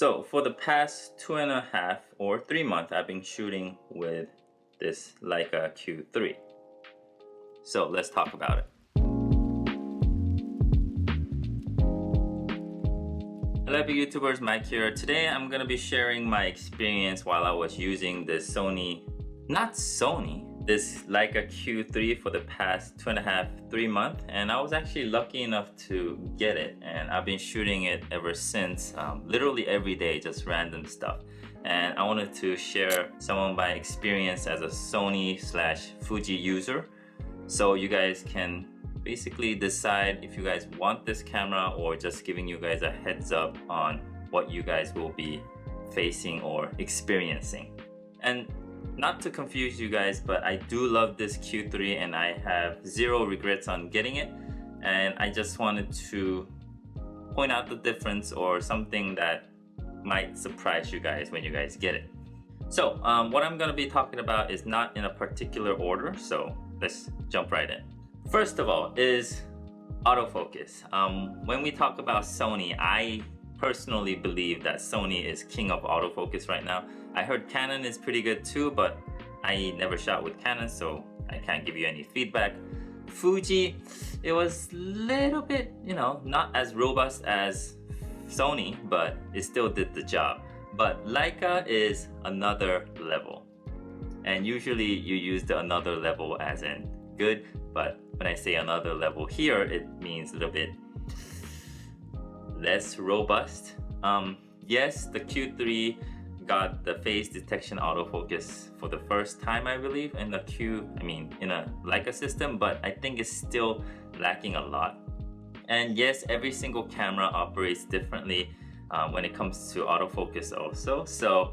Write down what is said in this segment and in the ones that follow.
So for the past 2.5 or 3 months, I've been shooting with this Leica Q3. So let's talk about it. Hello YouTubers, Mike here. Today I'm going to be sharing my experience while I was using this this Leica Q3 for the past 2.5, 3 months, and I was actually lucky enough to get it, and I've been shooting it ever since, literally every day, just random stuff. And I wanted to share some of my experience as a Sony/Fuji user, so you guys can basically decide if you guys want this camera, or just giving you guys a heads up on what you guys will be facing or experiencing. And not to confuse you guys, but I do love this Q3 and I have zero regrets on getting it. And I just wanted to point out the difference or something that might surprise you guys when you guys get it. So what I'm going to be talking about is not in a particular order, so let's jump right in. First of all is autofocus. When we talk about Sony, I personally believe that Sony is king of autofocus right now. I heard Canon is pretty good too, but I never shot with Canon, so I can't give you any feedback. Fuji, it was a little bit, not as robust as Sony, but it still did the job. But Leica is another level. And usually you use the another level as in good, but when I say another level here, it means a little bit less robust. Yes, the Q3 got the phase detection autofocus for the first time, I believe, in a Leica system, but I think it's still lacking a lot. And yes, every single camera operates differently when it comes to autofocus also. So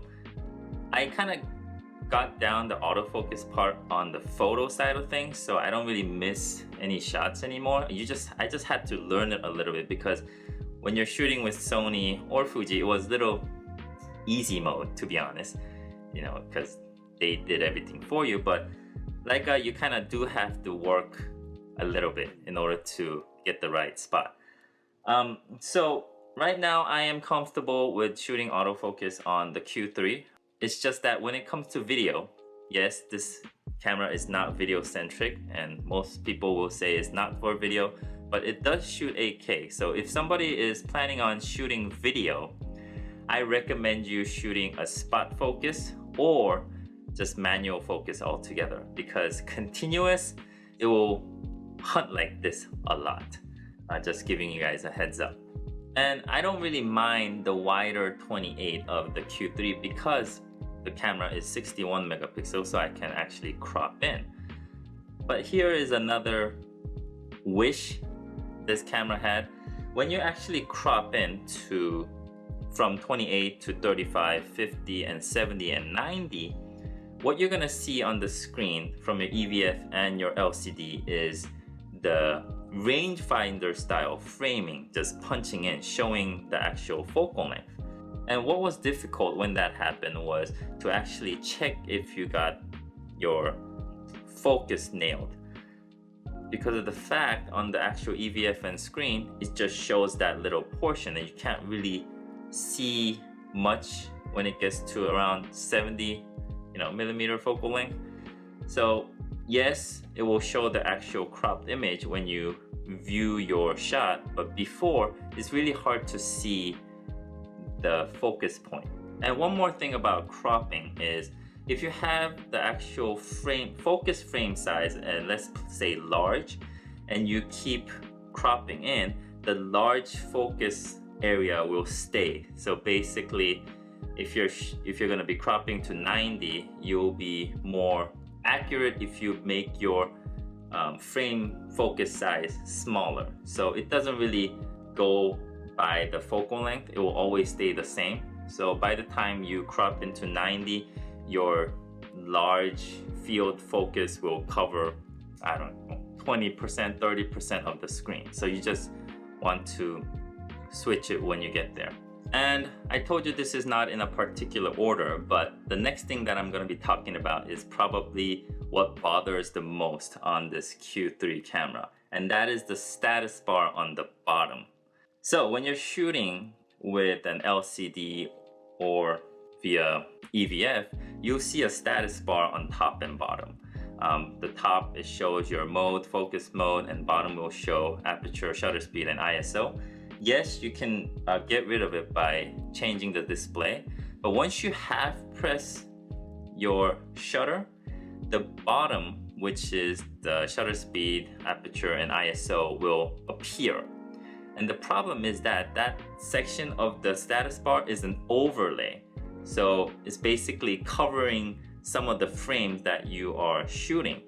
I kind of got down the autofocus part on the photo side of things, so I don't really miss any shots anymore. I just had to learn it a little bit, because when you're shooting with Sony or Fuji, it was little easy mode, to be honest, because they did everything for you. But Leica, you kind of do have to work a little bit in order to get the right spot. So right now I am comfortable with shooting autofocus on the Q3. It's just that when it comes to video, yes, this camera is not video centric, and most people will say it's not for video, but it does shoot 8K. So if somebody is planning on shooting video, I recommend you shooting a spot focus or just manual focus altogether, because continuous, it will hunt like this a lot. Just giving you guys a heads up. And I don't really mind the wider 28 of the Q3 because the camera is 61 megapixels, so I can actually crop in. But here is another wish this camera had. When you actually crop in from 28 to 35, 50, and 70, and 90, what you're gonna see on the screen from your EVF and your LCD is the rangefinder style framing, just punching in, showing the actual focal length. And what was difficult when that happened was to actually check if you got your focus nailed, because of the fact on the actual EVF and screen, it just shows that little portion and you can't really see much when it gets to around 70 millimeter focal length. So yes, it will show the actual cropped image when you view your shot, but before, it's really hard to see the focus point. And one more thing about cropping is, if you have the actual focus frame size, and let's say large, and you keep cropping in, the large focus area will stay. So basically, if you're going to be cropping to 90, you'll be more accurate if you make your frame focus size smaller. So it doesn't really go by the focal length, it will always stay the same. So by the time you crop into 90, your large field focus will cover, I don't know, 20%, 30% of the screen. So you just want to switch it when you get there. And I told you this is not in a particular order, but the next thing that I'm going to be talking about is probably what bothers the most on this Q3 camera, and that is the status bar on the bottom. So when you're shooting with an LCD or via EVF, you'll see a status bar on top and bottom. The top, it shows your mode, focus mode, and bottom will show aperture, shutter speed, and ISO. Yes, you can get rid of it by changing the display, but once you have pressed your shutter, the bottom, which is the shutter speed, aperture, and ISO, will appear. And the problem is that that section of the status bar is an overlay. So it's basically covering some of the frames that you are shooting.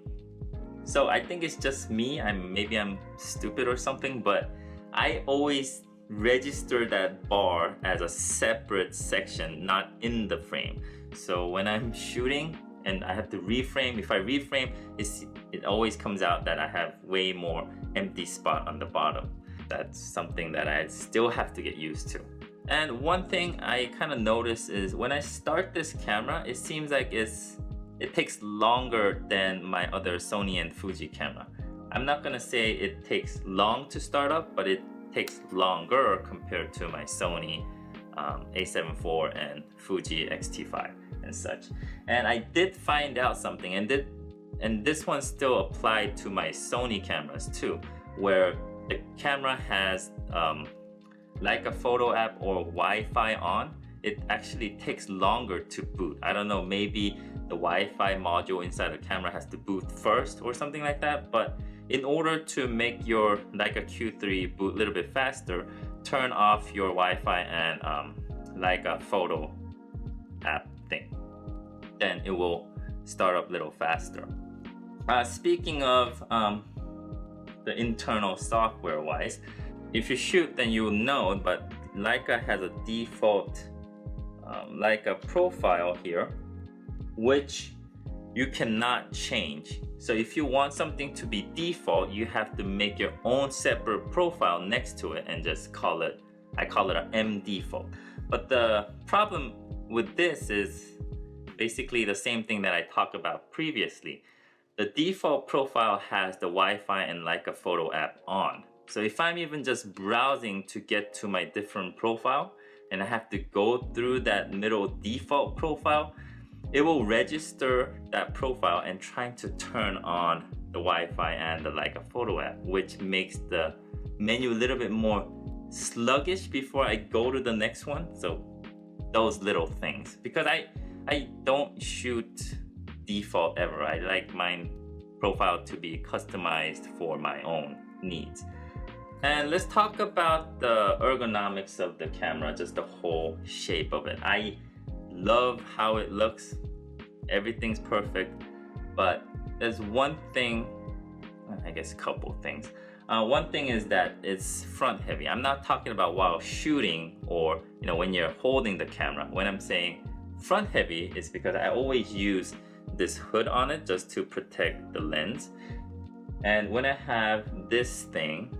So I think it's just me, maybe I'm stupid or something, but I always register that bar as a separate section, not in the frame. So when I'm shooting and I have to reframe, if I reframe, it always comes out that I have way more empty spot on the bottom. That's something that I still have to get used to. And one thing I kind of notice is when I start this camera, it seems like it takes longer than my other Sony and Fuji camera. I'm not gonna say it takes long to start up, but it takes longer compared to my Sony a7 IV and Fuji X-T5 and such. And I did find out something, and this one still applied to my Sony cameras too, where the camera has like a photo app or Wi-Fi on, it actually takes longer to boot. I don't know, maybe the Wi-Fi module inside the camera has to boot first or something like that, but in order to make your Leica Q3 boot a little bit faster, turn off your Wi-Fi and Leica photo app thing. Then it will start up a little faster. Speaking of the internal software wise, if you shoot then you'll know, but Leica has a default Leica profile here, which you cannot change. So if you want something to be default, you have to make your own separate profile next to it and just call it, I call it an M default. But the problem with this is basically the same thing that I talked about previously. The default profile has the Wi-Fi and Leica photo app on. So if I'm even just browsing to get to my different profile and I have to go through that middle default profile, it will register that profile and trying to turn on the Wi-Fi and the Leica photo app, which makes the menu a little bit more sluggish before I go to the next one. So those little things, because I don't shoot default ever. I like my profile to be customized for my own needs. And let's talk about the ergonomics of the camera, just the whole shape of it. I love how it looks. Everything's perfect, but there's one thing, I guess a couple things. One thing is that it's front heavy. I'm not talking about while shooting or when you're holding the camera. When I'm saying front heavy, is because I always use this hood on it just to protect the lens. And when I have this thing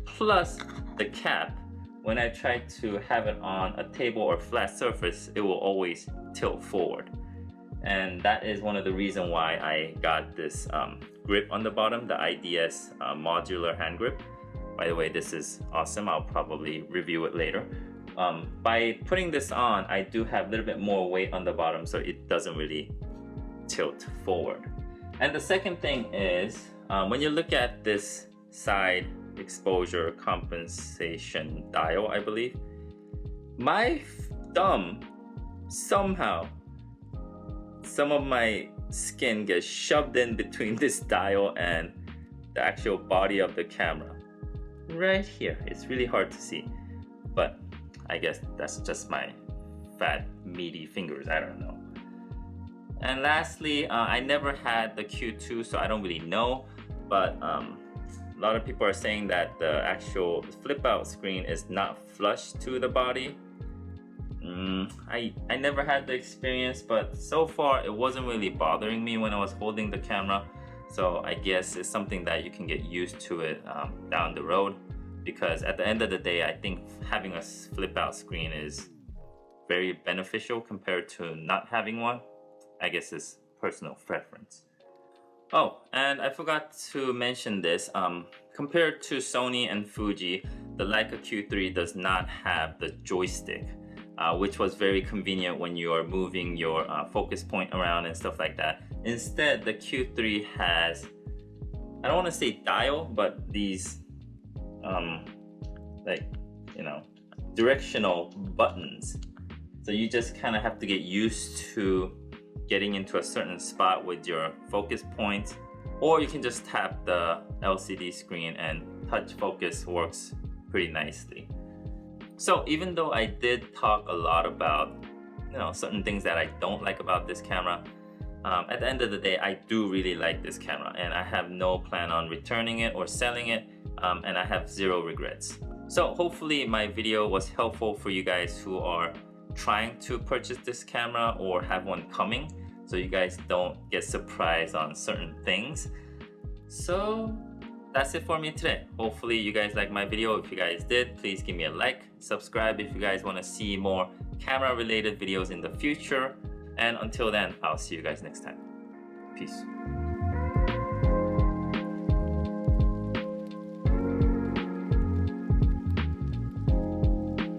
plus the cap, when I try to have it on a table or flat surface, it will always tilt forward. And that is one of the reasons why I got this grip on the bottom, the IDS modular hand grip. By the way, this is awesome. I'll probably review it later. By putting this on, I do have a little bit more weight on the bottom, so it doesn't really tilt forward. And the second thing is, when you look at this side exposure compensation dial, I believe, my thumb, somehow, some of my skin gets shoved in between this dial and the actual body of the camera. Right here. It's really hard to see, but I guess that's just my fat, meaty fingers. I don't know. And lastly, I never had the Q2, so I don't really know, but a lot of people are saying that the actual flip out screen is not flush to the body. I never had the experience, but so far it wasn't really bothering me when I was holding the camera. So I guess it's something that you can get used to it down the road, because at the end of the day, I think having a flip out screen is very beneficial compared to not having one. I guess it's personal preference. Oh, and I forgot to mention this. compared to Sony and Fuji, the Leica Q3 does not have the joystick, which was very convenient when you are moving your focus point around and stuff like that. Instead, the Q3 has, I don't want to say dial, but these like, you know, directional buttons. So you just kind of have to get used to getting into a certain spot with your focus point, or you can just tap the LCD screen and touch focus works pretty nicely. So even though I did talk a lot about, you know, certain things that I don't like about this camera, at the end of the day, I do really like this camera, and I have no plan on returning it or selling it, and I have zero regrets. So hopefully my video was helpful for you guys who are trying to purchase this camera or have one coming, so you guys don't get surprised on certain things. So that's it for me today. Hopefully you guys like my video. If you guys did, please give me a like, subscribe if you guys want to see more camera related videos in the future, and until then, I'll see you guys next time. Peace.